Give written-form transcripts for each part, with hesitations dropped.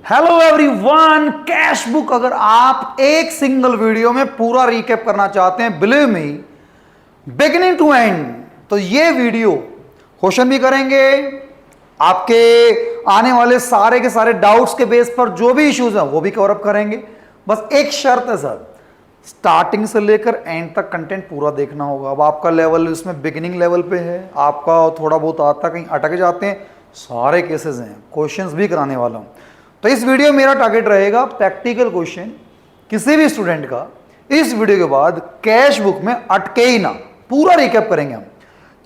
Hello everyone, cash book अगर आप एक सिंगल वीडियो में पूरा रिकैप करना चाहते हैं, believe me, beginning to end, तो ये वीडियो क्वेश्चन भी करेंगे, आपके आने वाले सारे के सारे डाउट्स के बेस पर जो भी इश्यूज हैं वो भी कवर अप करेंगे। बस एक शर्त है सर, स्टार्टिंग से लेकर एंड तक कंटेंट पूरा देखना होगा। अब आपका लेवल इसमें बिगिनिंग लेवल पे है, आपका थोड़ा बहुत आता, कहीं अटक जाते हैं, सारे केसेस हैं, क्वेश्चंस भी कराने वाला हूं। तो इस वीडियो में मेरा टारगेट रहेगा प्रैक्टिकल क्वेश्चन किसी भी स्टूडेंट का इस वीडियो के बाद कैश बुक में अटके ही ना, पूरा रिकैप करेंगे हम।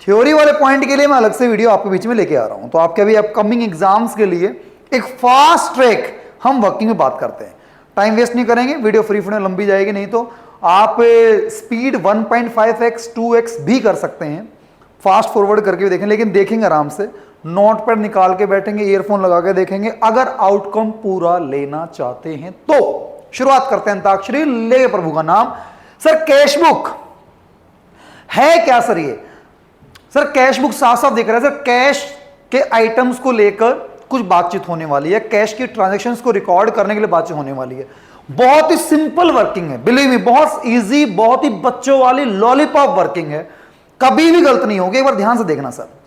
थ्योरी वाले पॉइंट के लिए मैं अलग से वीडियो आपके बीच में लेके आ रहा हूं, तो आपके अभी अपकमिंग एग्जाम्स के लिए एक फास्ट ट्रैक हम वर्किंग में बात करते हैं। टाइम वेस्ट नहीं करेंगे, वीडियो फ्री फ्री लंबी जाएगी, नहीं तो आप स्पीड 1.5x 2x भी कर सकते हैं, फास्ट फॉरवर्ड करके भी देखें, लेकिन देखेंगे आराम से, नोट पैड निकाल के बैठेंगे, ईयरफोन लगा के देखेंगे। अगर आउटकम पूरा लेना चाहते हैं तो शुरुआत करते हैं अंताक्षरी ले प्रभु का नाम। सर कैश बुक है क्या सर? ये सर कैश बुक साफ साफ दिख रहा है सर, कैश के आइटम्स को लेकर कुछ बातचीत होने वाली है, कैश की ट्रांजैक्शंस को रिकॉर्ड करने के लिए बातचीत होने वाली है। बहुत ही सिंपल वर्किंग है, बिलीव मी, बहुत इजी, बहुत ही बच्चों वाली लॉलीपॉप वर्किंग है, कभी भी गलत नहीं होगी। एक बार ध्यान से देखना सर।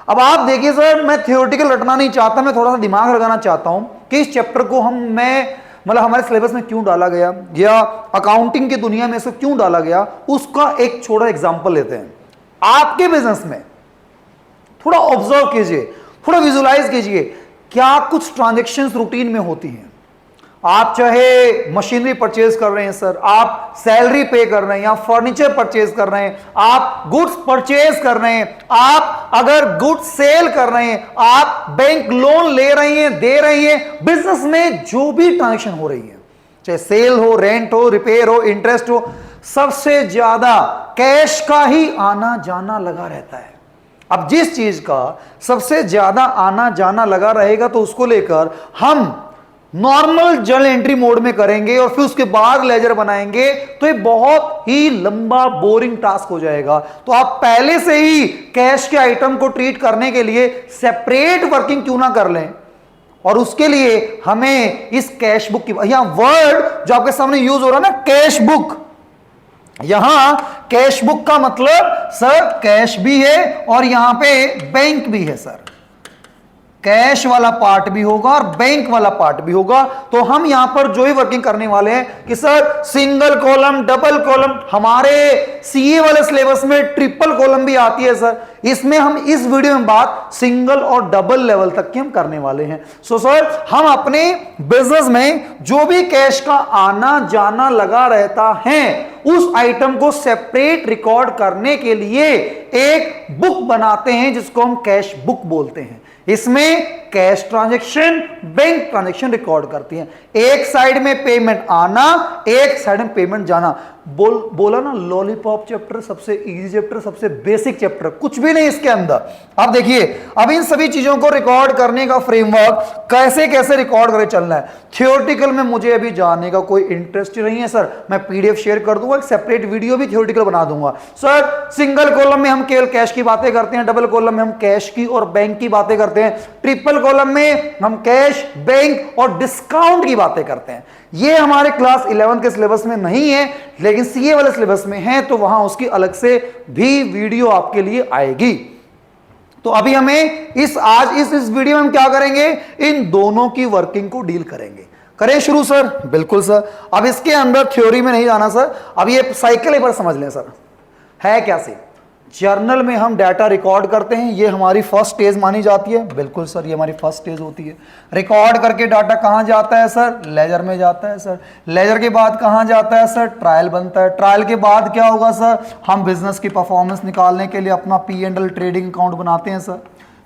अब आप देखिए सर, मैं थियोरेटिकल रटना नहीं चाहता, मैं थोड़ा सा दिमाग लगाना चाहता हूं कि इस चैप्टर को मतलब हमारे सिलेबस में क्यों डाला गया या अकाउंटिंग की दुनिया में इसको क्यों डाला गया, उसका एक छोटा एग्जांपल लेते हैं। आपके बिजनेस में थोड़ा ऑब्जर्व कीजिए, थोड़ा विजुलाइज कीजिए, क्या कुछ ट्रांजैक्शंस रूटीन में होती हैं। आप चाहे मशीनरी परचेज कर रहे हैं सर, आप सैलरी पे कर रहे हैं, या फर्नीचर परचेज कर रहे हैं, आप गुड्स परचेज कर रहे हैं, आप अगर गुड्स सेल कर रहे हैं, आप बैंक लोन ले रही हैं, दे रही हैं, बिजनेस में जो भी ट्रांजैक्शन हो रही है, चाहे सेल हो, रेंट हो, रिपेयर हो, इंटरेस्ट हो, सबसे ज्यादा कैश का ही आना जाना लगा रहता है। अब जिस चीज का सबसे ज्यादा आना जाना लगा रहेगा तो उसको लेकर हम नॉर्मल जर्नल एंट्री मोड में करेंगे और फिर उसके बाद लेजर बनाएंगे, तो ये बहुत ही लंबा बोरिंग टास्क हो जाएगा। तो आप पहले से ही कैश के आइटम को ट्रीट करने के लिए सेपरेट वर्किंग क्यों ना कर लें, और उसके लिए हमें इस कैश बुक की, यहां वर्ड जो आपके सामने यूज हो रहा है ना, कैश बुक, यहां कैश बुक का मतलब सर कैश भी है और यहां पे बैंक भी है सर, कैश वाला पार्ट भी होगा और बैंक वाला पार्ट भी होगा। तो हम यहां पर जो ही वर्किंग करने वाले हैं कि sir single column, double column, हमारे सीए वाले सिलेबस में ट्रिपल कॉलम भी आती है सर, इसमें हम इस वीडियो में बात सिंगल और डबल लेवल तक की हम करने वाले हैं। सो सर हम अपने बिजनेस में जो भी कैश का आना जाना लगा रहता है, उस आइटम को सेपरेट रिकॉर्ड करने के लिए एक बुक बनाते हैं जिसको हम कैश बुक बोलते हैं। इसमें cash transaction, bank transaction record करती हैं। एक साइड में पेमेंट आना, एक साइड में पेमेंट जाना। बोला ना, लॉलीपॉप चैप्टर, सबसे इजी चैप्टर, सबसे बेसिक चैप्टर, कुछ भी नहीं इसके अंदर। अब देखिए, अब इन सभी चीजों को रिकॉर्ड करने का फ्रेमवर्क कैसे कैसे रिकॉर्ड करके चलना है। थियोरेटिकल में मुझे अभी जानने का कोई इंटरेस्ट नहीं है सर, मैं पीडीएफ शेयर कर दूंगा, एक सेपरेट वीडियो भी थियोरेटिकल बना दूंगा। सर सिंगल कॉलम में हम केवल कैश की बातें करते हैं, डबल कॉलम में हम कैश की और बैंक की बातें करते हैं, ट्रिपल कॉलम में हम कैश, बैंक और डिस्काउंट की बातें करते हैं। ये हमारे क्लास 11 के सिलेबस में नहीं है, लेकिन सीए वाले सिलेबस में है, तो वहां उसकी अलग से भी वीडियो आपके लिए आएगी। तो अभी हमें आज इस वीडियो में हम क्या करेंगे, इन दोनों की वर्किंग को डील करेंगे। करें शुरू सर? बिल्कुल सर। अब इसके अंदर थ्योरी में नहीं जाना सर, अब ये साइकिल एक बार समझ लें सर, है क्या सर? जर्नल में हम डाटा रिकॉर्ड करते हैं, ये हमारी फर्स्ट स्टेज मानी जाती है। बिल्कुल सर, ये हमारी फर्स्ट स्टेज होती है। रिकॉर्ड करके डाटा कहां जाता है सर? लेजर में जाता है सर। लेजर के बाद कहां जाता है सर? ट्रायल बनता है। ट्रायल के बाद क्या होगा सर? हम बिजनेस की परफॉर्मेंस निकालने के लिए अपना P&L ट्रेडिंग अकाउंट बनाते हैं सर।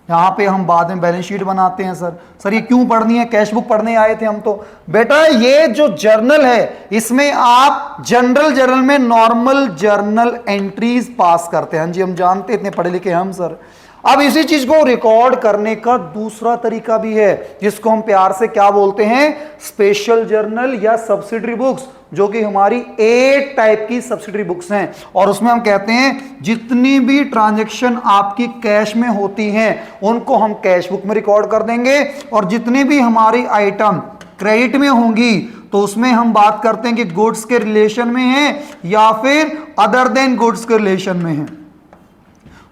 यहाँ पे हम बाद में बैलेंस शीट बनाते हैं सर। सर ये क्यों पढ़नी है? कैश बुक पढ़ने आए थे हम तो। बेटा ये जो जर्नल है, इसमें आप जनरल जर्नल में नॉर्मल जर्नल एंट्रीज पास करते हैं। जी हम जानते, इतने पढ़े लिखे हम सर। अब इसी चीज को रिकॉर्ड करने का दूसरा तरीका भी है, जिसको हम प्यार से क्या बोलते हैं? स्पेशल जर्नल या सब्सिडरी बुक्स, जो कि हमारी 8 टाइप की सब्सिडरी बुक्स हैं। और उसमें हम कहते हैं जितनी भी ट्रांजैक्शन आपकी कैश में होती हैं, उनको हम कैश बुक में रिकॉर्ड कर देंगे, और जितने भी हमारी आइटम क्रेडिट में होंगी तो उसमें हम बात करते हैं कि गुड्स के रिलेशन में है या फिर अदर देन गुड्स के रिलेशन में है।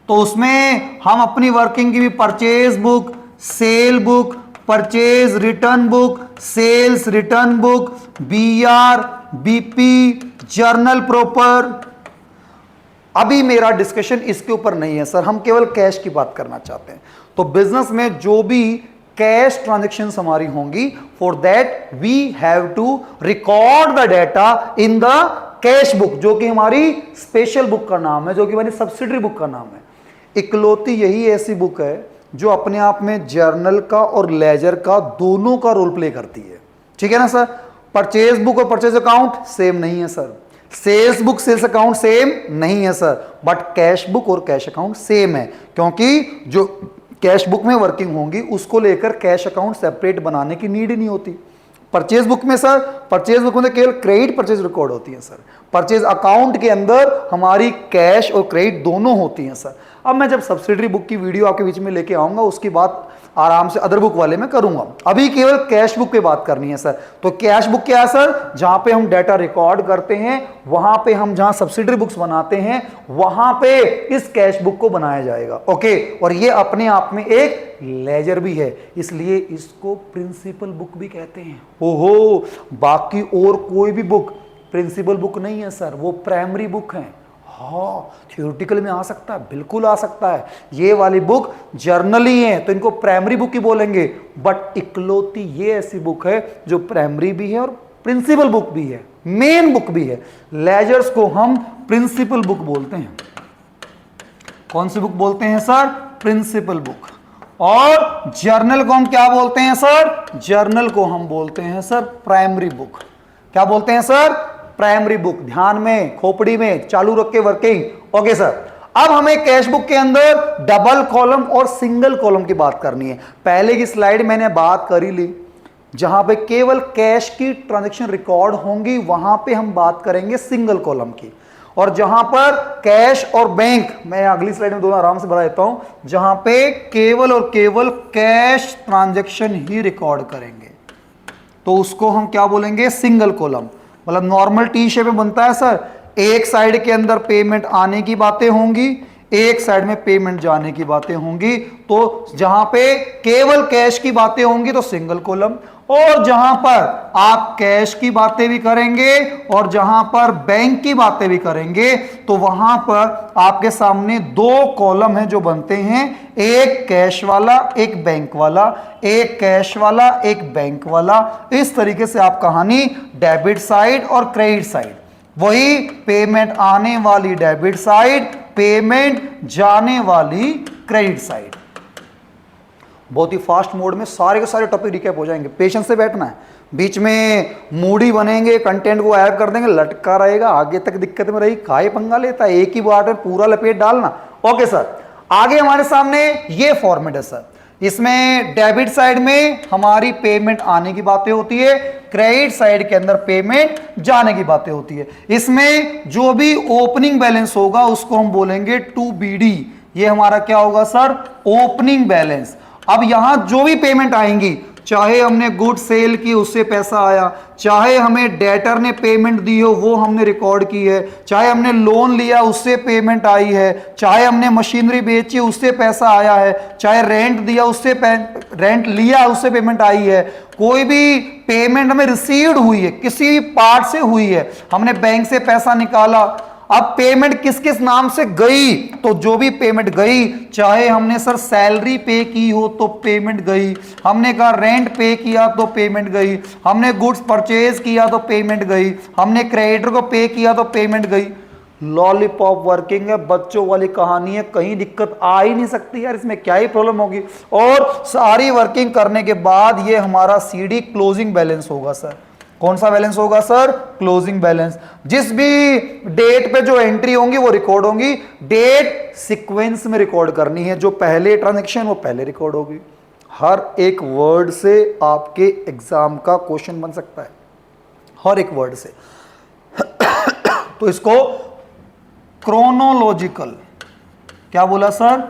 तो उसमें हम अपनी वर्किंग की भी purchase book, sale book, purchase return book, sales return book, BR, BP, journal proper. अभी मेरा डिस्कशन इसके ऊपर नहीं है सर, हम केवल कैश की बात करना चाहते हैं। तो बिजनेस में जो भी कैश ट्रांजैक्शंस हमारी होंगी, for that we have to record the data in the cash book, जो कि हमारी स्पेशल बुक का नाम है, जो कि हमारी सब्सिडरी बुक का नाम है। इकलौती यही ऐसी बुक है जो अपने आप में जर्नल का और लेजर का दोनों का रोल प्ले करती है। ठीक है ना सर। परचेज बुक और परचेज अकाउंट सेम नहीं है sir, sales book sales account same नहीं है सर, बट कैश बुक और कैश अकाउंट सेम है, क्योंकि जो कैश बुक में वर्किंग होंगी उसको लेकर कैश अकाउंट सेपरेट बनाने की नीड ही नहीं होती। परचेज बुक में सर, परचेज बुक में केवल क्रेडिट परचेज रिकॉर्ड होती है सर, परचेज अकाउंट के अंदर हमारी कैश और क्रेडिट दोनों होती हैं सर। अब मैं जब सब्सिडरी बुक की वीडियो आपके बीच में लेके आऊंगा उसकी बात आराम से अदर बुक वाले में करूंगा, अभी केवल कैश बुक पे बात करनी है सर। तो कैश बुक क्या है सर, जहां पे हम डेटा रिकॉर्ड करते हैं, वहां पे हम जहां सब्सिडरी बुक्स बनाते हैं वहां पे इस कैश बुक को बनाया जाएगा। ओके, और ये अपने आप में एक लेजर भी है, इसलिए इसको प्रिंसिपल बुक भी कहते हैं। ओहो, बाकी और कोई भी बुक प्रिंसिपल बुक नहीं है सर, वो प्राइमरी बुक है। हाँ, थियोरेटिकल में आ सकता है, बिल्कुल आ सकता है। ये वाली बुक जर्नली है तो इनको प्राइमरी बुक ही बोलेंगे, बट इकलौती ये ऐसी बुक है जो प्राइमरी भी है और प्रिंसिपल बुक भी है, मेन बुक भी है। लेजर्स को हम प्रिंसिपल बुक बोलते हैं। कौन सी बुक बोलते हैं सर? Principal book. और जर्नल को हम क्या बोलते हैं सर? जर्नल को हम बोलते हैं सर प्राइमरी बुक। क्या बोलते हैं सर? Primary book. ध्यान में, खोपड़ी में चालू रख के वर्किंग। Okay sir. अब हमें कैश बुक के अंदर डबल कॉलम और सिंगल कॉलम की बात करनी है। पहले की स्लाइड मैंने बात कर ही ली, जहां पे केवल कैश की ट्रांजैक्शन रिकॉर्ड होंगी वहां पे हम बात करेंगे सिंगल कॉलम की, और जहां पर कैश और बैंक, मैं अगली स्लाइड में दोनों आराम से बता देता हूं, जहां पे केवल और केवल कैश ट्रांजैक्शन ही रिकॉर्ड करेंगे तो उसको हम क्या बोलेंगे? Single column. मतलब नॉर्मल टी शेप में बनता है सर, एक साइड के अंदर पेमेंट आने की बातें होंगी, एक साइड में पेमेंट जाने की बातें होंगी। तो जहां पे केवल कैश की बातें होंगी तो सिंगल कॉलम, और जहां पर आप कैश की बातें भी करेंगे और जहां पर बैंक की बातें भी करेंगे तो वहां पर आपके सामने दो कॉलम हैं जो बनते हैं, एक कैश वाला एक बैंक वाला, एक कैश वाला एक बैंक वाला। इस तरीके से आप कहानी डेबिट साइड और क्रेडिट साइड, वही पेमेंट आने वाली डेबिट साइड, पेमेंट जाने वाली क्रेडिट साइड। बहुत ही फास्ट मोड में सारे के सारे टॉपिक रिकैप हो जाएंगे, पेशेंस से बैठना है। बीच में मूडी बनेंगे, कंटेंट को ऐड कर देंगे, लटका रहेगा, आगे तक दिक्कत में रही, खाए पंगा लेता है, एक ही बार में पूरा लपेट डालना। ओके सर, आगे हमारे सामने ये फॉर्मेट है सर। इसमें डेबिट साइड में हमारी पेमेंट आने की बातें होती है, क्रेडिट साइड के अंदर पेमेंट जाने की बातें होती है। इसमें जो भी ओपनिंग बैलेंस होगा उसको हम बोलेंगे टू बीडी। ये हमारा क्या होगा सर? Opening balance. अब यहां जो भी पेमेंट आएंगी, चाहे हमने गुड सेल की उससे पैसा आया, चाहे हमें डेटर ने पेमेंट दी हो वो हमने रिकॉर्ड की है, चाहे हमने लोन लिया उससे पेमेंट आई है, चाहे हमने मशीनरी बेची उससे पैसा आया है, चाहे रेंट दिया उससे रेंट लिया उससे पेमेंट आई है, कोई भी पेमेंट हमें रिसीव्ड हुई है, किसी भी पार्ट से हुई है, हमने बैंक से पैसा निकाला, अब पेमेंट किस किस नाम से गई, तो जो भी पेमेंट गई, चाहे हमने सर सैलरी पे की हो तो पेमेंट गई, हमने कहा रेंट पे किया तो पेमेंट गई, हमने गुड्स परचेज किया तो पेमेंट गई, हमने क्रेडिटर को पे किया तो पेमेंट गई। लॉलीपॉप वर्किंग है, बच्चों वाली कहानी है, कहीं दिक्कत आ ही नहीं सकती यार, इसमें क्या ही प्रॉब्लम होगी। और सारी वर्किंग करने के बाद ये हमारा सीडी क्लोजिंग बैलेंस होगा सर। कौन सा बैलेंस होगा सर? Closing balance. जिस भी डेट पे जो एंट्री होंगी वो रिकॉर्ड होंगी, डेट सीक्वेंस में रिकॉर्ड करनी है, जो पहले ट्रांजैक्शन वो पहले रिकॉर्ड होगी। हर एक वर्ड से आपके एग्जाम का क्वेश्चन बन सकता है, हर एक वर्ड से। तो इसको क्रोनोलॉजिकल, क्या बोला सर?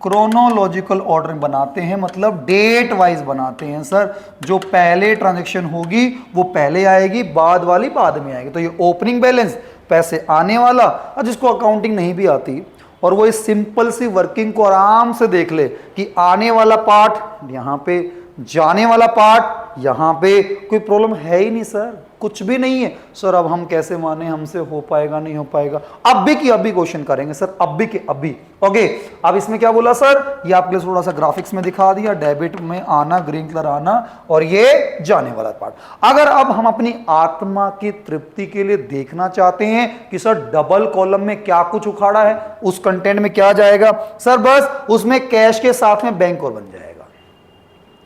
क्रोनोलॉजिकल ऑर्डर में बनाते हैं, मतलब डेट वाइज बनाते हैं सर। जो पहले ट्रांजैक्शन होगी वो पहले आएगी, बाद वाली बाद में आएगी। तो ये ओपनिंग बैलेंस, पैसे आने वाला, और जिसको अकाउंटिंग नहीं भी आती और वो इस सिंपल सी वर्किंग को आराम से देख ले कि आने वाला पार्ट यहाँ पे, जाने वाला पार्ट यहाँ पे, कोई प्रॉब्लम है ही नहीं सर, कुछ भी नहीं है सर। अब हम कैसे माने, हमसे हो पाएगा नहीं हो पाएगा, अब भी की अभी क्वेश्चन करेंगे सर, अब भी के अभी। ओके, अब इसमें क्या बोला सर, ये आपके लिए थोड़ा सा ग्राफिक्स में दिखा दिया, डेबिट में आना, ग्रीन कलर आना, और ये जाने वाला पार्ट। अगर अब हम अपनी आत्मा की तृप्ति के लिए देखना चाहते हैं कि सर डबल कॉलम में क्या कुछ उखाड़ा है, उस कंटेंट में क्या जाएगा सर, बस उसमें कैश के साथ में बैंक और बन जाएगा।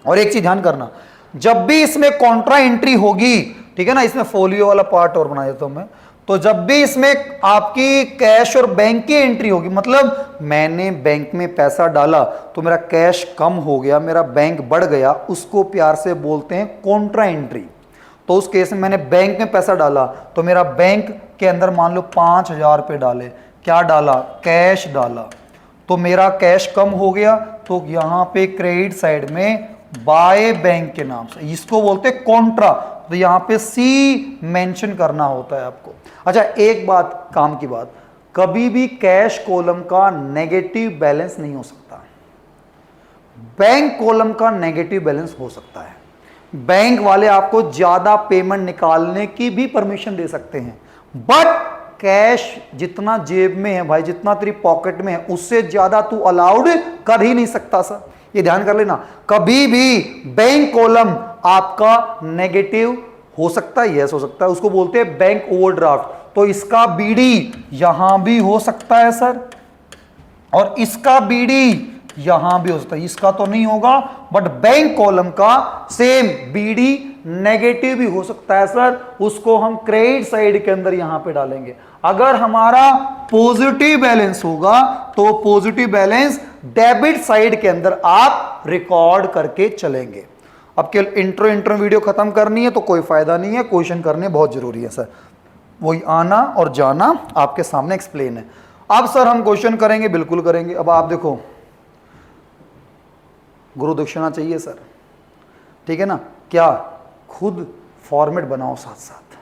और एक चीज ध्यान करना, जब भी इसमें कॉन्ट्रा एंट्री होगी, ठीक है ना, इसमें फोलियो वाला पार्ट और बना देता हूं मैं, तो जब भी इसमें आपकी कैश और बैंक की एंट्री होगी, मतलब मैंने बैंक में पैसा डाला तो मेरा कैश कम हो गया, मेरा बैंक बढ़ गया, उसको प्यार से बोलते हैं कॉन्ट्रा एंट्री। तो उस केस में मैंने बैंक में पैसा डाला तो मेरा बैंक के अंदर मान लो 5,000 रुपये डाले, क्या डाला, कैश डाला, तो मेरा कैश कम हो गया, तो यहां पे क्रेडिट साइड में बाय बैंक के नाम से, इसको बोलते हैं कॉन्ट्रा। तो यहां पे सी मेंशन करना होता है आपको। अच्छा, एक बात, काम की बात, कभी भी कैश कॉलम का नेगेटिव बैलेंस नहीं हो सकता, बैंक कॉलम का नेगेटिव बैलेंस हो सकता है। बैंक वाले आपको ज्यादा पेमेंट निकालने की भी परमिशन दे सकते हैं, बट कैश जितना जेब में है भाई, जितना तेरी पॉकेट में है, उससे ज्यादा तू अलाउड कर ही नहीं सकता सर, ये ध्यान कर लेना। कभी भी बैंक कॉलम आपका नेगेटिव हो सकता है, यस हो सकता है, उसको बोलते हैं बैंक ओवरड्राफ्ट। तो इसका बीडी यहां भी हो सकता है सर, और इसका बीडी यहां भी हो सकता है, इसका तो नहीं होगा, बट बैंक कॉलम का सेम बीडी नेगेटिव भी हो सकता है सर, उसको हम क्रेडिट साइड के अंदर यहां पे डालेंगे। अगर हमारा पॉजिटिव बैलेंस होगा तो पॉजिटिव बैलेंस डेबिट साइड के अंदर आप रिकॉर्ड करके चलेंगे। अब केवल इंट्रो वीडियो खत्म करनी है तो कोई फायदा नहीं है, क्वेश्चन करने बहुत जरूरी है सर, वही आना और जाना आपके सामने एक्सप्लेन है। अब सर हम क्वेश्चन करेंगे, बिल्कुल करेंगे। अब आप देखो, गुरु दक्षिणा चाहिए सर, ठीक है ना, क्या खुद फॉर्मेट बनाओ, साथ साथ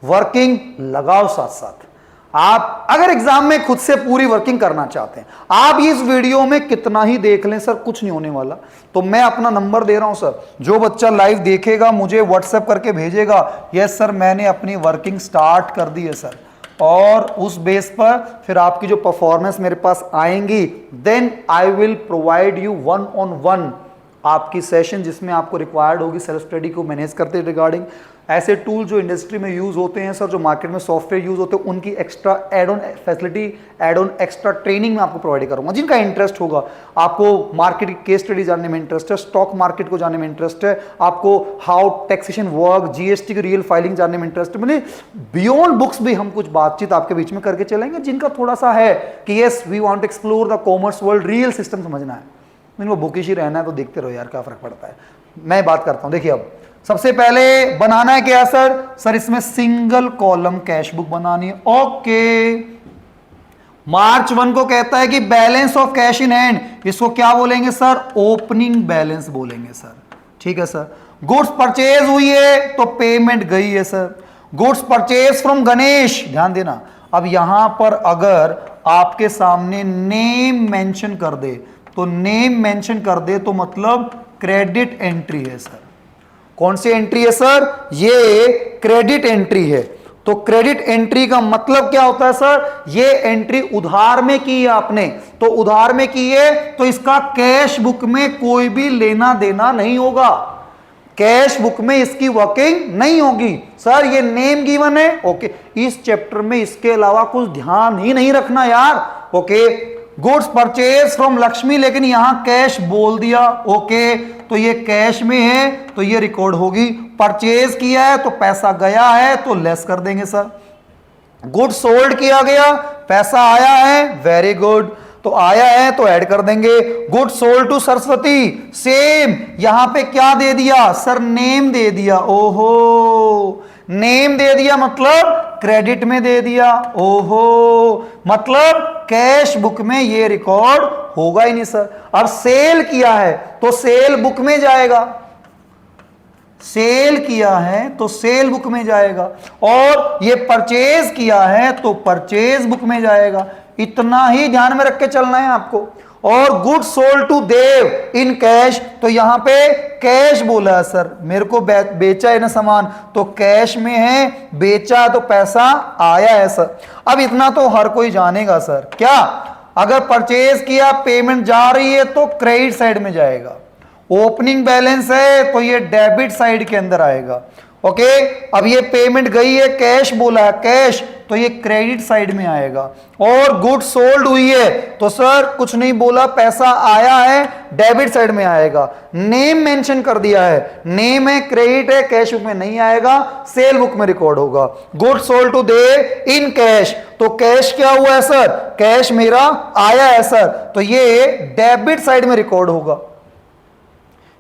वर्किंग लगाओ, साथ साथ। आप अगर एग्जाम में खुद से पूरी वर्किंग करना चाहते हैं, आप इस वीडियो में कितना ही देख लें सर, कुछ नहीं होने वाला। तो मैं अपना नंबर दे रहा हूं सर, जो बच्चा लाइव देखेगा मुझे व्हाट्सएप करके भेजेगा, यस सर मैंने अपनी वर्किंग स्टार्ट कर दी है सर, और उस बेस पर फिर आपकी जो परफॉर्मेंस मेरे पास आएंगी, then I will provide you 1-on-1 आपकी सेशन, जिसमें आपको रिक्वायर्ड होगी सेल्फ स्टडी को मैनेज करते रिगार्डिंग ऐसे टूल जो इंडस्ट्री में यूज होते हैं सर, जो मार्केट में सॉफ्टवेयर यूज होते हैं, उनकी extra add on facility, add on extra training में आपको प्रोवाइड करूंगा। जिनका इंटरेस्ट होगा, आपको मार्केट की केस स्टडी जानने में इंटरेस्ट है, स्टॉक मार्केट को जानने में इंटरेस्ट है, आपको हाउ टैक्सेशन वर्क, जीएसटी की रियल फाइलिंग जानने में इंटरेस्ट है, मतलब बियॉन्ड बुक्स भी हम कुछ बातचीत आपके बीच में करके चलेंगे। जिनका थोड़ा सा है कि yes we want to explore the commerce world, real system समझना है, इनको बुकिश ही रहना है, तो देखते रहो यार क्या फर्क पड़ता है। मैं बात करता हूं, देखिए अब सबसे पहले बनाना है क्या सर इसमें सिंगल कॉलम कैश बुक बनानी है। ओके, मार्च 1 को कहता है कि balance of cash in hand, इसको क्या बोलेंगे सर, ओपनिंग बैलेंस बोलेंगे सर, ठीक है सर। गुड्स परचेज हुई है तो पेमेंट गई है sir, goods purchase from Ganesh, ध्यान देना। अब यहां पर अगर आपके सामने नेम मेंशन कर दे, तो नेम मेंशन कर दे तो मतलब क्रेडिट एंट्री है सर। कौन सी एंट्री है सर, ये क्रेडिट एंट्री है। तो क्रेडिट एंट्री का मतलब क्या होता है सर, ये एंट्री उधार में की है आपने, तो उधार में की है तो इसका कैश बुक में कोई भी लेना देना नहीं होगा, कैश बुक में इसकी वर्किंग नहीं होगी सर। ये नेम गिवन है, ओके, इस चैप्टर में इसके अलावा कुछ ध्यान ही नहीं रखना यार, okay. Goods purchase from Lakshmi, लेकिन यहां कैश बोल दिया, ओके, तो ये कैश में है तो ये रिकॉर्ड होगी। परचेज किया है तो पैसा गया है तो लेस कर देंगे सर। गुड सोल्ड किया गया, पैसा आया है, वेरी गुड, तो आया है तो ऐड कर देंगे। Good sold to Saraswati, same, यहां पे क्या दे दिया सर, नेम दे दिया, ओहो, नेम दे दिया मतलब क्रेडिट में दे दिया, ओहो, मतलब कैश बुक में ये रिकॉर्ड होगा ही नहीं सर। अब सेल किया है तो सेल बुक में जाएगा, सेल किया है तो सेल बुक में जाएगा, और ये परचेज किया है तो परचेज बुक में जाएगा। इतना ही ध्यान में रख के चलना है आपको। और good sold to Dev in cash, तो यहां पे कैश बोला है सर, मेरे को बेचा है ना सामान, तो कैश में है, बेचा तो पैसा आया है सर। अब इतना तो हर कोई जानेगा सर, क्या अगर परचेज किया पेमेंट जा रही है तो क्रेडिट साइड में जाएगा, ओपनिंग बैलेंस है तो ये डेबिट साइड के अंदर आएगा। ओके, अब ये पेमेंट गई है, कैश बोला है, कैश, तो ये क्रेडिट साइड में आएगा। और गुड सोल्ड हुई है तो सर कुछ नहीं बोला, पैसा आया है, डेबिट साइड में आएगा। नेम मेंशन कर दिया है, नेम है, क्रेडिट है, कैश बुक में नहीं आएगा, सेल बुक में रिकॉर्ड होगा। गुड सोल्ड टू दे इन कैश, तो कैश क्या हुआ है सर, कैश मेरा आया है सर, तो ये डेबिट साइड में रिकॉर्ड होगा।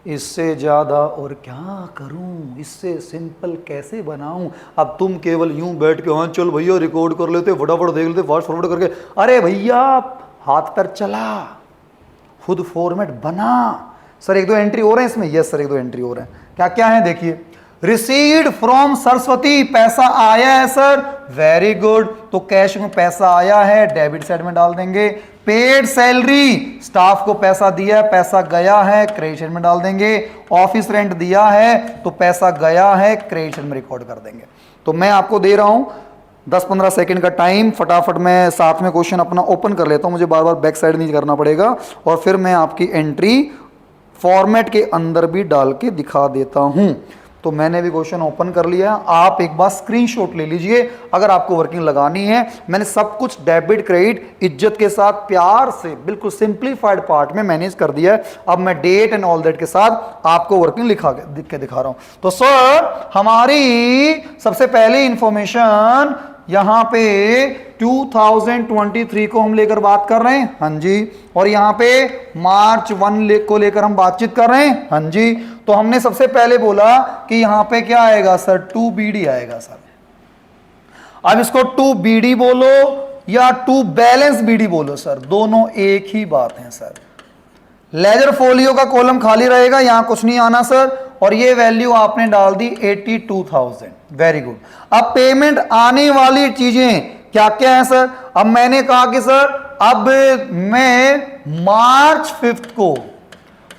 इससे ज्यादा और क्या करूं, इससे सिंपल कैसे बनाऊं। अब तुम केवल यूं बैठ के हाँ चल भैया रिकॉर्ड कर लेते, फटाफट देख लेते, फास्ट फॉरवर्ड करके, अरे भैया हाथ पर चला, खुद फॉर्मेट बना। सर एक दो एंट्री हो रहे हैं इसमें, यस सर एक दो एंट्री हो रहे हैं, क्या क्या है देखिए। रिसीव्ड फ्रॉम सरस्वती, पैसा आया है सर, वेरी गुड, तो कैश में पैसा आया है, डेबिट साइड में डाल देंगे। पेड सैलरी, स्टाफ को पैसा दिया है, पैसा गया है, क्रेडिट साइड में डाल देंगे। ऑफिस रेंट दिया है तो पैसा गया है, क्रेडिट साइड में रिकॉर्ड कर देंगे। तो मैं आपको दे रहा हूं 10-15 सेकंड का टाइम, फटाफट मैं साथ में क्वेश्चन अपना ओपन कर लेता हूं, मुझे बार बार बैक साइड नहीं करना पड़ेगा, और फिर मैं आपकी एंट्री फॉर्मेट के अंदर भी डाल के दिखा देता हूं। तो मैंने भी क्वेश्चन ओपन कर लिया, आप एक बार स्क्रीनशॉट ले लीजिए अगर आपको वर्किंग लगानी है। मैंने सब कुछ डेबिट क्रेडिट इज्जत के साथ प्यार से बिल्कुल सिंप्लीफाइड पार्ट में मैनेज कर दिया है। अब मैं डेट एंड ऑल दैट के साथ आपको वर्किंग दिखा रहा हूं। तो सर हमारी सबसे पहली इंफॉर्मेशन यहां पे 2023 को हम लेकर बात कर रहे हैं, हाँ जी, और यहां पे मार्च 1 को लेकर हम बातचीत कर रहे हैं, हाँ जी। तो हमने सबसे पहले बोला कि यहां पे क्या आएगा सर, 2BD आएगा सर। अब इसको 2BD बोलो या 2 बैलेंस BD बोलो सर, दोनों एक ही बात है सर। लेजर फोलियो का कॉलम खाली रहेगा, यहां कुछ नहीं आना सर, और ये वैल्यू आपने डाल दी 82,000, वेरी गुड। अब पेमेंट आने वाली चीजें क्या क्या है सर। अब मैंने कहा कि सर अब मैं मार्च 5 को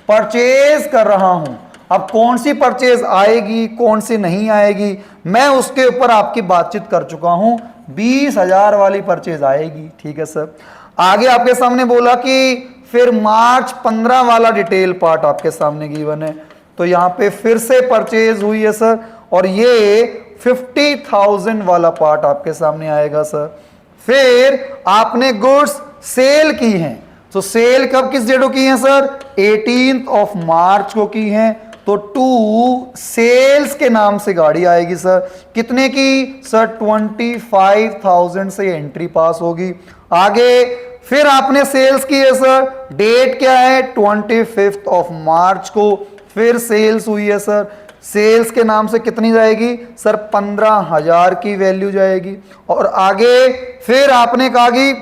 परचेज कर रहा हूं, अब कौन सी परचेज आएगी कौन सी नहीं आएगी, मैं उसके ऊपर आपकी बातचीत कर चुका हूं। 20,000 वाली परचेज आएगी, ठीक है सर। आगे आपके सामने बोला कि फिर मार्च 15 वाला डिटेल पार्ट आपके सामने गिवन है, तो यहां पे फिर से परचेज हुई है सर, और ये 50,000 वाला पार्ट आपके सामने आएगा सर। फिर आपने गुड्स सेल की हैं, तो सेल कब किस डेट को की है सर, 18 मार्च को की है, तो 2 सेल्स के नाम से गाड़ी आएगी सर। कितने की सर, 25,000 से एंट्री पास होगी। आगे फिर आपने सेल्स की है सर, डेट क्या है 25 मार्च को, फिर सेल्स हुई है सर। सेल्स के नाम से कितनी जाएगी सर, 15,000 की वैल्यू जाएगी। और आगे फिर आपने कहा कि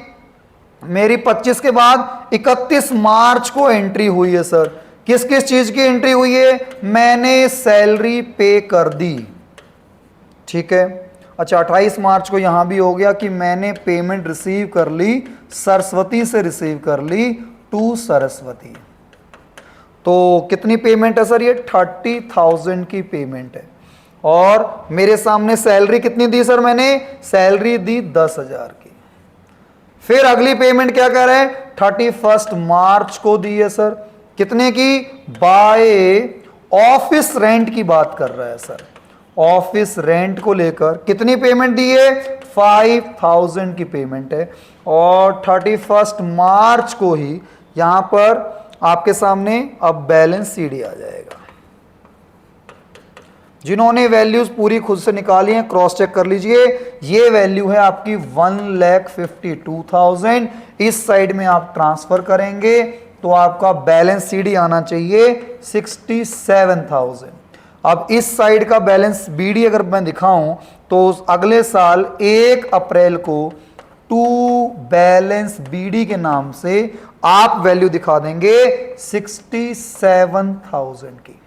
मेरी 25 के बाद 31 मार्च को एंट्री हुई है सर। किस किस चीज की एंट्री हुई है, मैंने सैलरी पे कर दी, ठीक है। अच्छा 28 मार्च को यहां भी हो गया कि मैंने पेमेंट रिसीव कर ली, सरस्वती से रिसीव कर ली, टू सरस्वती। तो कितनी पेमेंट है सर, ये 30,000 की पेमेंट है। और मेरे सामने सैलरी कितनी दी सर, मैंने सैलरी दी 10,000 की। फिर अगली पेमेंट क्या कर रहे हैं, 31 मार्च को दी है सर, कितने की, बाय ऑफिस रेंट की बात कर रहा है सर। ऑफिस रेंट को लेकर कितनी पेमेंट दी है, 5,000 की पेमेंट है। और 31 मार्च को ही यहां पर आपके सामने अब बैलेंस सीडी आ जाएगा। जिन्होंने वैल्यूज पूरी खुद से निकाली हैं क्रॉस चेक कर लीजिए। ये वैल्यू है आपकी 1,52,000। इस साइड में आप ट्रांसफर करेंगे तो आपका बैलेंस सीडी आना चाहिए 67,000। अब इस साइड का बैलेंस बीडी अगर मैं दिखाऊं तो अगले साल 1 अप्रैल को टू बैलेंस बीडी के नाम से आप वैल्यू दिखा देंगे 67,000 की।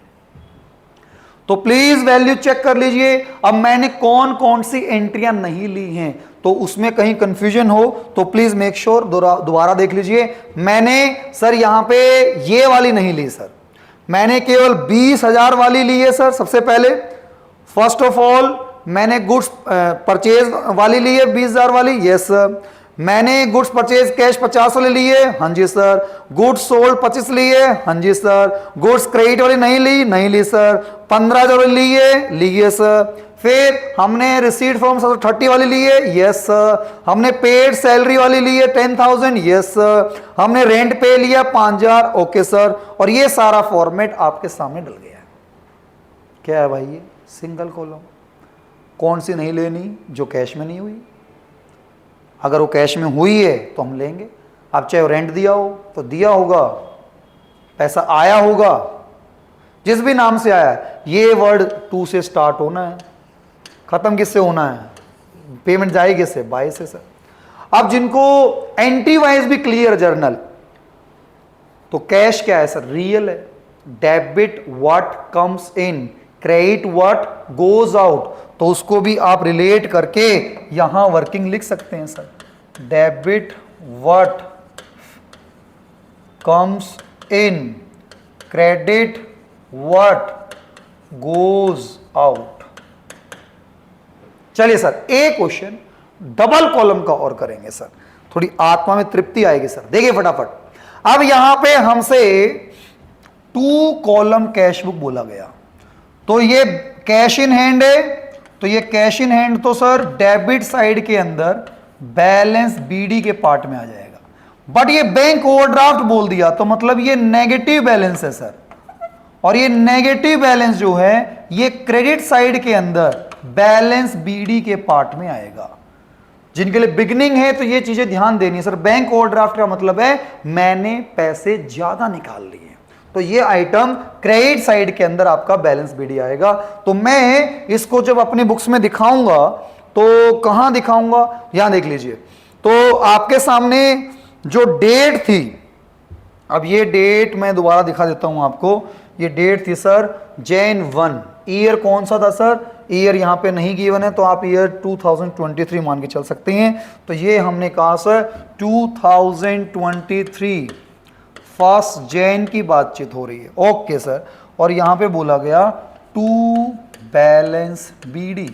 तो प्लीज वैल्यू चेक कर लीजिए। अब मैंने कौन कौन सी एंट्रियां नहीं ली हैं, तो उसमें कहीं कंफ्यूजन हो तो प्लीज मेक श्योर दोबारा देख लीजिए। मैंने सर यहां पे ये वाली नहीं ली सर, मैंने केवल 20,000 वाली ली है सर। सबसे पहले फर्स्ट ऑफ ऑल मैंने गुड्स परचेज वाली ली है 20,000 वाली, यस सर। मैंने गुड्स परचेज कैश 50 वाली ली है, हाँ जी सर। गुड्स सोल्ड 25 ली है, हाँ जी सर। गुड्स क्रेडिट वाली नहीं ली सर। 15,000 वाली ली है सर। फिर हमने रिसीट फ्रॉम 30 वाली ली है, यस सर। हमने पेड सैलरी वाली ली है 10,000, यस सर। हमने रेंट पे लिया 5,000, ओके सर। और ये सारा फॉर्मेट आपके सामने डल गया है। क्या है भाई ये? Single column. कौन सी नहीं लेनी? जो कैश में नहीं हुई। अगर वो कैश में हुई है तो हम लेंगे। आप चाहे रेंट दिया हो तो दिया होगा, पैसा आया होगा, जिस भी नाम से आया है। ये वर्ड टू से स्टार्ट होना है, खत्म किससे होना है? पेमेंट जाएगी किससे? बाय से सर। अब जिनको एंटी वाइज भी क्लियर जर्नल, तो कैश क्या है सर? रियल है। Debit what comes in, credit what goes out, तो उसको भी आप रिलेट करके यहां वर्किंग लिख सकते हैं sir. Debit what comes in, credit what goes out. चलिए सर, एक क्वेश्चन डबल कॉलम का और करेंगे सर, थोड़ी आत्मा में तृप्ति आएगी सर। देखिए फटाफट, अब यहां पे हमसे 2 कॉलम कैश बुक बोला गया, तो ये कैश इन हैंड है, तो ये कैश इन हैंड तो सर डेबिट साइड के अंदर बैलेंस बीडी के पार्ट में आ जाएगा। बट ये बैंक ओवरड्राफ्ट बोल दिया, तो मतलब ये नेगेटिव बैलेंस है सर। और ये नेगेटिव बैलेंस जो है ये क्रेडिट साइड के अंदर बैलेंस बीडी के पार्ट में आएगा। जिनके लिए बिगनिंग है तो ये चीजें ध्यान देनी है सर। बैंक ओवरड्राफ्ट का मतलब है मैंने पैसे ज्यादा निकाल लिए, तो ये आइटम क्रेडिट साइड के अंदर आपका बैलेंस बीडी आएगा। तो मैं इसको जब अपनी बुक्स में दिखाऊंगा तो कहां दिखाऊंगा? यहां देख लीजिए। तो आपके सामने जो डेट थी, अब ये डेट मैं दोबारा दिखा देता हूं आपको। ये डेट थी सर Jan 1। ईयर कौन सा था सर? ईयर यहां पे नहीं गिवन है, तो आप ईयर 2023 मान के चल सकते हैं। तो ये हमने कहा सर 2023 1 जैन की बातचीत हो रही है, ओके सर। और यहां पे बोला गया टू बैलेंस बीडी,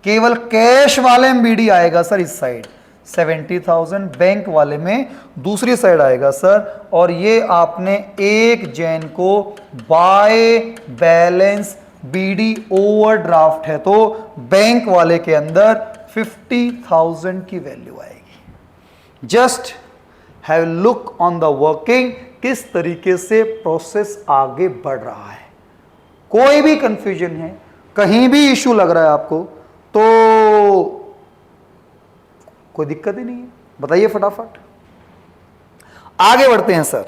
केवल कैश वाले में बीडी आएगा सर इस साइड 70,000, बैंक वाले में दूसरी साइड आएगा सर। और ये आपने 1 जैन को बाय बैलेंस बीडी ओवरड्राफ्ट है, तो बैंक वाले के अंदर 50,000 की वैल्यू आएगी। Just have look on the working, किस तरीके से प्रोसेस आगे बढ़ रहा है। कोई भी कंफ्यूजन है, कहीं भी इश्यू लग रहा है आपको, तो कोई दिक्कत ही नहीं है, बताइए फटाफट। आगे बढ़ते हैं सर।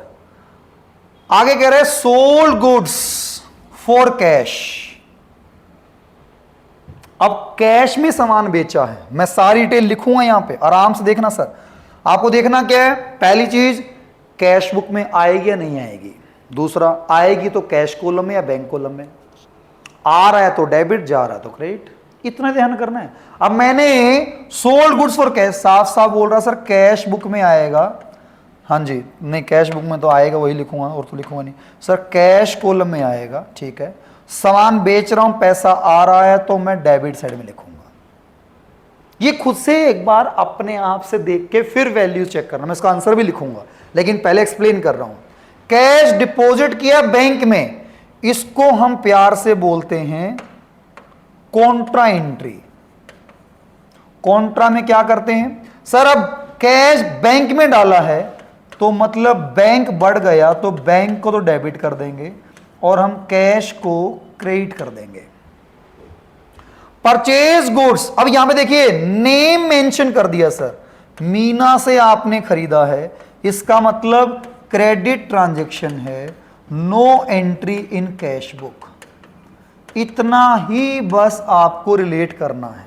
आगे कह रहे हैं सोल्ड गुड्स फॉर कैश। अब कैश में सामान बेचा है, मैं सारी डिटेल लिखूंगा यहां पे, आराम से देखना सर। आपको देखना क्या है? पहली चीज, कैश बुक में आएगी या नहीं आएगी। दूसरा, आएगी तो कैश कॉलम में या बैंक कॉलम में। आ रहा है तो डेबिट, जा रहा है तो क्रेडिट, इतना ध्यान करना है। अब मैंने सोल्ड गुड्स फॉर कैश साफ साफ बोल रहा सर कैश बुक में आएगा। हाँ जी, नहीं कैश बुक में तो आएगा, वही लिखूंगा और तो लिखूंगा नहीं सर, कैश कॉलम में आएगा, ठीक है। सामान बेच रहा हूं, पैसा आ रहा है, तो मैं डेबिट साइड में लिखूंगा। ये खुद से एक बार अपने आप से देख के फिर वैल्यू चेक करना, मैं इसका आंसर भी लिखूंगा, लेकिन पहले एक्सप्लेन कर रहा हूं। कैश डिपॉजिट किया बैंक में, इसको हम प्यार से बोलते हैं कॉन्ट्रा एंट्री। कॉन्ट्रा में क्या करते हैं सर? अब कैश बैंक में डाला है तो मतलब बैंक बढ़ गया, तो बैंक को तो डेबिट कर देंगे और हम कैश को क्रेडिट कर देंगे। परचेज गुड्स, अब यहां पे देखिए नेम मेंशन कर दिया सर, मीना से आपने खरीदा है, इसका मतलब क्रेडिट ट्रांजैक्शन है, no entry in cash book. इतना ही बस आपको रिलेट करना है,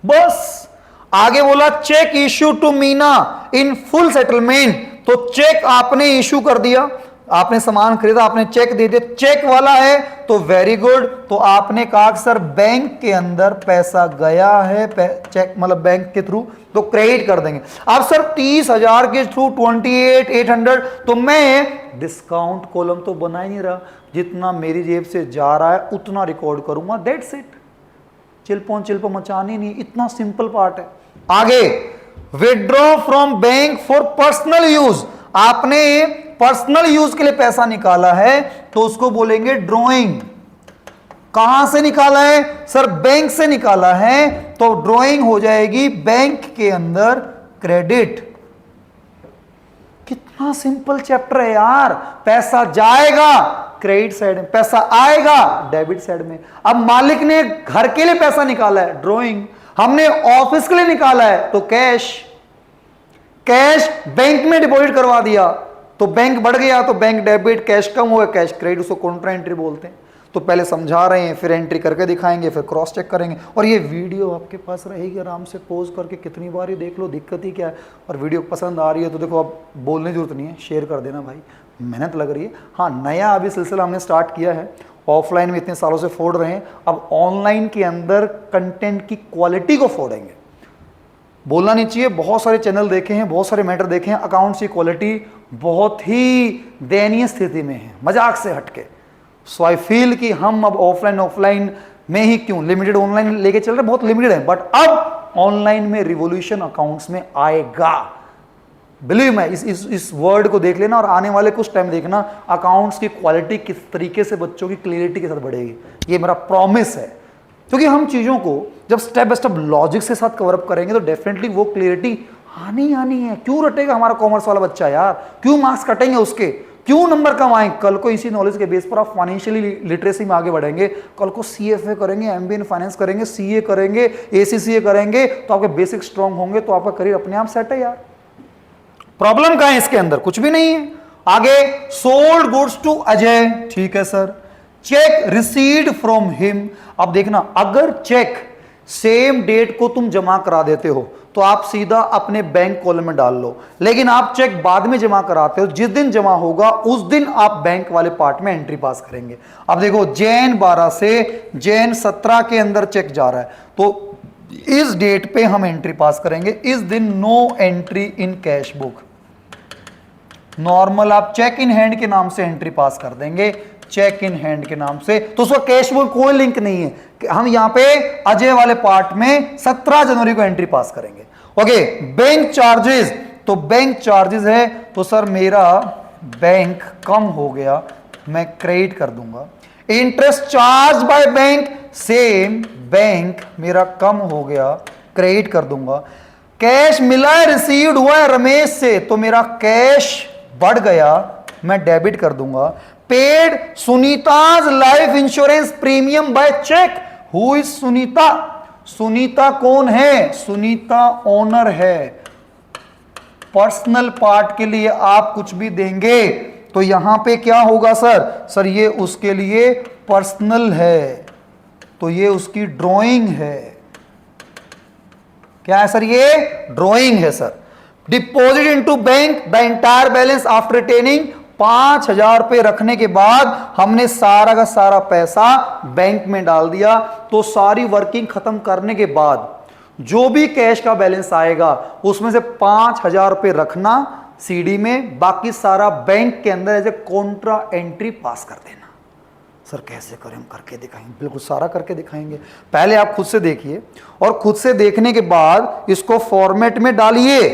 बस। आगे बोला cheque issue to Meena in full settlement, तो चेक आपने इश्यू कर दिया, आपने सामान खरीदा, आपने चेक दे दिया, चेक वाला है तो वेरी गुड। तो आपने कहा कि सर बैंक के अंदर पैसा गया है, चेक मतलब बैंक के थ्रू, तो क्रेडिट कर देंगे। अब सर 30,000 के थ्रू 28,800, तो मैं डिस्काउंट कॉलम तो बना ही नहीं रहा, जितना मेरी जेब से जा रहा है उतना रिकॉर्ड करूंगा, दैट्स इट। चिल्पो मचानी नहीं, इतना सिंपल पार्ट है। आगे withdraw from bank for personal use, आपने पर्सनल यूज के लिए पैसा निकाला है तो उसको बोलेंगे ड्रॉइंग। कहां से निकाला है सर? बैंक से निकाला है, तो ड्रॉइंग हो जाएगी बैंक के अंदर क्रेडिट। कितना सिंपल चैप्टर है यार। पैसा जाएगा क्रेडिट साइड में, पैसा आएगा डेबिट साइड में। अब मालिक ने घर के लिए पैसा निकाला है, ड्रॉइंग। हमने ऑफिस के लिए निकाला है तो कैश, कैश बैंक में डिपॉजिट करवा दिया तो बैंक बढ़ गया, तो बैंक डेबिट, कैश कम हुआ कैश क्रेडिट, उसको कॉन्ट्रा एंट्री बोलते हैं। तो पहले समझा रहे हैं, फिर एंट्री करके दिखाएंगे, फिर क्रॉस चेक करेंगे। और ये वीडियो आपके पास रहेगी, आराम से पॉज करके कितनी बार ही देख लो, दिक्कत ही क्या है। और वीडियो पसंद आ रही है तो देखो, अब बोलने की जरूरत नहीं है, शेयर कर देना भाई, मेहनत लग रही है। हाँ, नया अभी सिलसिला हमने स्टार्ट किया है, ऑफलाइन में इतने सालों से फोड़ रहे हैं, अब ऑनलाइन के अंदर कंटेंट की क्वालिटी को फोड़ेंगे। बोलना नहीं चाहिए, बहुत सारे चैनल देखे हैं, बहुत सारे मैटर देखे हैं, अकाउंट्स की क्वालिटी बहुत ही दयनीय स्थिति में है, मजाक से हटके। सो आई फील कि हम अब ऑफलाइन में ही क्यों, लिमिटेड ऑनलाइन लेके चल रहे, बहुत लिमिटेड है, बट अब ऑनलाइन में रिवॉल्यूशन अकाउंट्स में आएगा। बिलीव मैं, इस वर्ड को देख लेना और आने वाले कुछ टाइम देखना, अकाउंट्स की क्वालिटी किस तरीके से बच्चों की क्लियरिटी के साथ बढ़ेगी, ये मेरा प्रॉमिस है। क्योंकि हम चीजों को जब स्टेप बाय स्टेप लॉजिक के साथ कवर अप करेंगे तो डेफिनेटली वो क्लियरिटी आनी है। क्यों रटेगा हमारा कॉमर्स वाला बच्चा यार, क्यों मार्क्स कटेंगे उसके, क्यों नंबर कम आए? कल को इसी नॉलेज के बेस पर आप फाइनेंशियली लिटरेसी में आगे बढ़ेंगे, कल को CFA करेंगे, MBA इन फाइनेंस करेंगे, CA करेंगे, ACCA करेंगे, तो आपके बेसिक स्ट्रांग होंगे, तो आपका करियर अपने आप सेट है यार। प्रॉब्लम कहां है इसके अंदर? कुछ भी नहीं है। आगे सोल्ड गुड्स टू अजय, ठीक है sir. Check received from him, अब देखना, अगर चेक सेम डेट को तुम जमा करा देते हो तो आप सीधा अपने बैंक कॉलम में डाल लो, लेकिन आप चेक बाद में जमा कराते हो, जिस दिन जमा होगा उस दिन आप बैंक वाले पार्ट में एंट्री पास करेंगे। अब देखो, जैन 12 से जैन 17 के अंदर चेक जा रहा है, तो इस डेट पे हम एंट्री पास करेंगे। इस दिन no entry in cash book, normal आप चेक इन हैंड के नाम से एंट्री पास कर देंगे, चेक इन हैंड के नाम से, तो उसका कैश बुक कोई लिंक नहीं है। हम यहां पे अजय वाले पार्ट में 17 जनवरी को एंट्री पास करेंगे। ओके, बैंक चार्जेस, तो बैंक चार्जेस है तो सर मेरा बैंक कम हो गया, मैं क्रेडिट कर दूंगा। Interest charge by bank, same bank मेरा कम हो गया, क्रेडिट कर दूंगा। कैश मिला है, रिसीव्ड हुआ है रमेश से, तो मेरा कैश बढ़ गया, मैं डेबिट कर दूंगा। Paid Sunita's life insurance premium by cheque, who is Sunita? Sunita कौन है? सुनीता ओनर है। पर्सनल पार्ट के लिए आप कुछ भी देंगे तो यहां पे क्या होगा सर? सर ये उसके लिए पर्सनल है, तो ये उसकी ड्राइंग है। क्या है सर? ये ड्राइंग है sir. Deposit into bank the entire balance after retaining, 5,000 रुपए रखने के बाद हमने सारा का सारा पैसा बैंक में डाल दिया, तो सारी वर्किंग खत्म करने के बाद जो भी कैश का बैलेंस आएगा उसमें से 5,000 रुपए रखना CD में, बाकी सारा बैंक के अंदर as a contra entry pass कर देना। सर कैसे करें? हम करके दिखाएंगे, बिल्कुल सारा करके दिखाएंगे। पहले आप खुद से देखिए और खुद से देखने के बाद इसको फॉर्मेट में डालिए,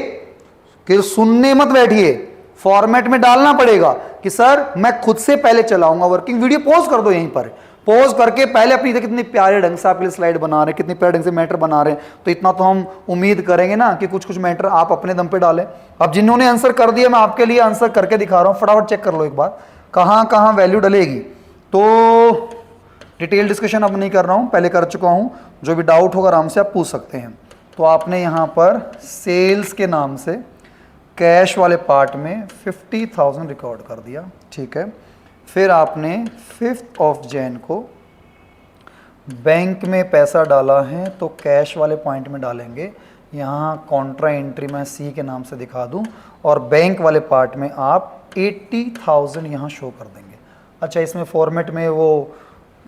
कि सुनने मत बैठिए, फॉर्मेट में डालना पड़ेगा कि सर मैं खुद से पहले चलाऊंगा वर्किंग। वीडियो पॉज कर दो, यहीं पर पॉज करके पहले अपनी कितने प्यारे ढंग से आपके लिए स्लाइड बना रहे हैं, कितने प्यारे ढंग से मैटर बना रहे हैं, तो इतना तो हम उम्मीद करेंगे ना कि कुछ कुछ मैटर आप अपने दम पे डालें। अब जिन्होंने आंसर कर दिया, मैं आपके लिए आंसर करके दिखा रहा हूं, फटाफट चेक कर लो एक बार कहां कहां वैल्यू डलेगी। तो डिटेल डिस्कशन अब नहीं कर रहा हूं, पहले कर चुका हूं, जो भी डाउट होगा आराम से आप पूछ सकते हैं। तो आपने यहां पर सेल्स के नाम से कैश वाले पार्ट में 50,000 रिकॉर्ड कर दिया, ठीक है। फिर आपने 5 जैन को बैंक में पैसा डाला है, तो कैश वाले पॉइंट में डालेंगे। यहाँ कॉन्ट्रा एंट्री मैं सी के नाम से दिखा दूँ और बैंक वाले पार्ट में आप 80,000 यहाँ शो कर देंगे। अच्छा, इसमें फॉर्मेट में वो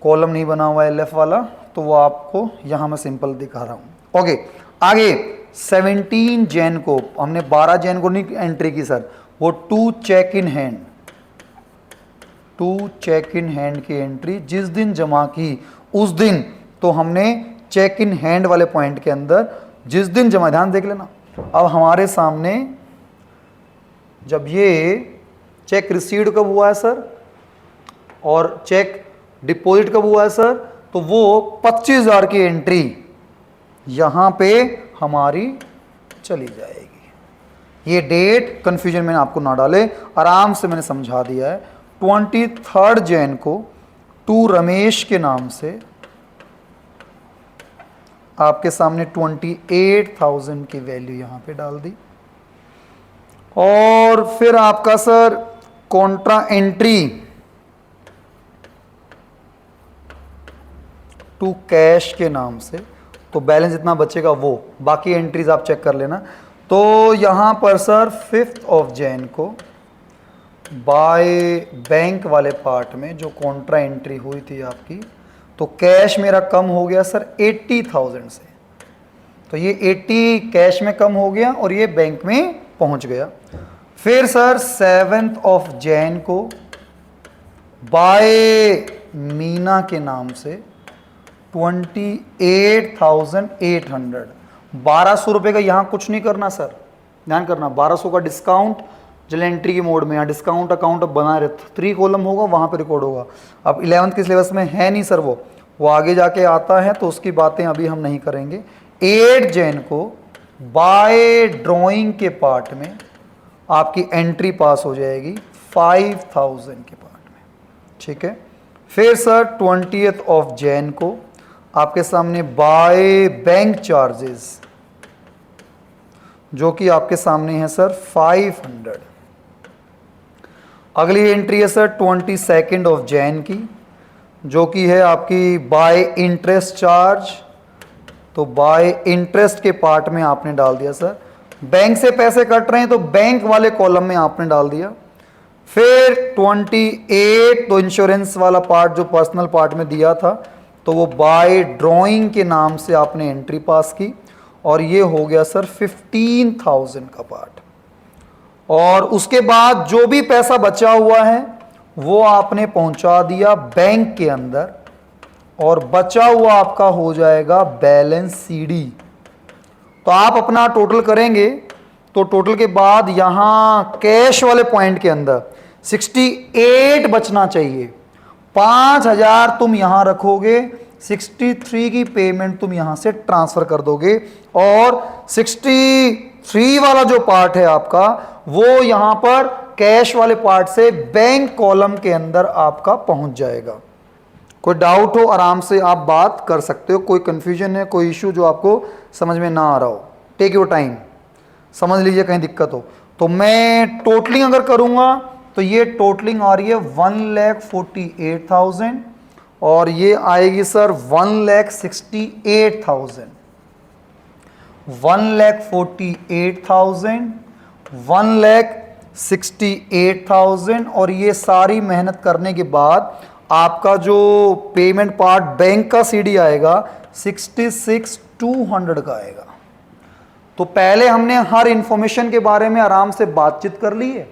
कॉलम नहीं बना हुआ है LF वाला, तो वो आपको यहाँ मैं सिंपल दिखा रहा हूँ। ओके, आगे 17 जैन को हमने 12 जैन को नहीं एंट्री की सर, वो टू चेक इन हैंड की एंट्री जिस दिन जमा की उस दिन, तो हमने चेक इन हैंड वाले पॉइंट के अंदर जिस दिन जमा, ध्यान देख लेना। अब हमारे सामने जब ये चेक रिसीव्ड कब हुआ है सर और चेक डिपॉजिट कब हुआ है सर, तो वो 25,000 की एंट्री यहां पे हमारी चली जाएगी। ये डेट कंफ्यूजन में आपको ना डाले, आराम से मैंने समझा दिया है। 23 जैन को टू रमेश के नाम से आपके सामने 28,000 की वैल्यू यहां पे डाल दी। और फिर आपका sir contra entry to cash के नाम से, तो बैलेंस जितना बचेगा वो, बाकी एंट्रीज आप चेक कर लेना। तो यहां पर सर 5 जैन को बाय बैंक वाले पार्ट में जो कॉन्ट्रा एंट्री हुई थी आपकी, तो कैश मेरा कम हो गया सर 80,000 से, तो ये 80 कैश में कम हो गया और ये बैंक में पहुंच गया। फिर सर 7 जैन को बाय मीना के नाम से 28,800, 1200 रुपये का यहाँ कुछ नहीं करना सर, ध्यान करना। 1200 का डिस्काउंट जल एंट्री के मोड में, यहाँ डिस्काउंट अकाउंट अब बना रहे, 3 कॉलम होगा वहाँ पे रिकॉर्ड होगा। अब 11th के सिलेबस में है नहीं सर, वो आगे जाके आता है, तो उसकी बातें अभी हम नहीं करेंगे। 8 जैन को बाय ड्राइंग के पार्ट में आपकी एंट्री पास हो जाएगी 5,000 के पार्ट में, ठीक है। फिर सर 20th जैन को आपके सामने बाय बैंक चार्जेस जो कि आपके सामने है सर 500। अगली एंट्री है सर 22 जैन की, जो कि है आपकी बाय इंटरेस्ट चार्ज, तो बाय इंटरेस्ट के पार्ट में आपने डाल दिया सर। बैंक से पैसे कट रहे हैं तो बैंक वाले कॉलम में आपने डाल दिया। फिर 28 तो इंश्योरेंस वाला पार्ट जो पर्सनल पार्ट में दिया था, तो वो बाय ड्राइंग के नाम से आपने एंट्री पास की और ये हो गया सर 15,000 का पार्ट। और उसके बाद जो भी पैसा बचा हुआ है वो आपने पहुंचा दिया बैंक के अंदर और बचा हुआ आपका हो जाएगा बैलेंस CD। तो आप अपना टोटल करेंगे तो टोटल के बाद यहां कैश वाले पॉइंट के अंदर 68 बचना चाहिए। 5,000 तुम यहां रखोगे, 63 की पेमेंट तुम यहां से ट्रांसफर कर दोगे और 63 वाला जो पार्ट है आपका वो यहां पर कैश वाले पार्ट से बैंक कॉलम के अंदर आपका पहुंच जाएगा। कोई डाउट हो आराम से आप बात कर सकते हो, कोई कंफ्यूजन है, कोई इश्यू जो आपको समझ में ना आ रहा हो, टेक योर टाइम, समझ लीजिए कहीं दिक्कत हो तो। मैं टोटलिंग अगर करूंगा तो ये टोटलिंग आ रही है 1,48,000 और ये आएगी सर 1,68,000, 1,48,000, 1,68,000 और ये सारी मेहनत करने के बाद आपका जो पेमेंट पार्ट बैंक का CD आएगा 66,200 का आएगा। तो पहले हमने हर इंफॉर्मेशन के बारे में आराम से बातचीत कर ली है,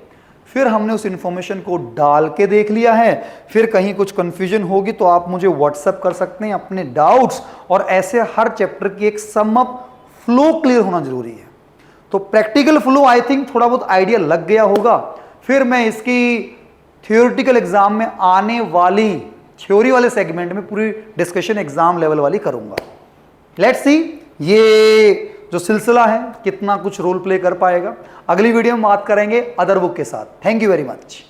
फिर हमने उस इंफॉर्मेशन को डाल के देख लिया है। फिर कहीं कुछ कंफ्यूजन होगी तो आप मुझे व्हाट्सएप कर सकते हैं अपने डाउट्स, और ऐसे हर चैप्टर की एक सम अप फ्लो क्लियर होना जरूरी है। तो प्रैक्टिकल फ्लो आई थिंक थोड़ा बहुत आइडिया लग गया होगा। फिर मैं इसकी थियोरिटिकल एग्जाम में आने वाली थ्योरी वाले सेगमेंट में पूरी डिस्कशन एग्जाम लेवल वाली करूंगा। लेट्स सी ये जो सिलसिला है कितना कुछ रोल प्ले कर पाएगा। अगली वीडियो में बात करेंगे अदर बुक के साथ। Thank you very much.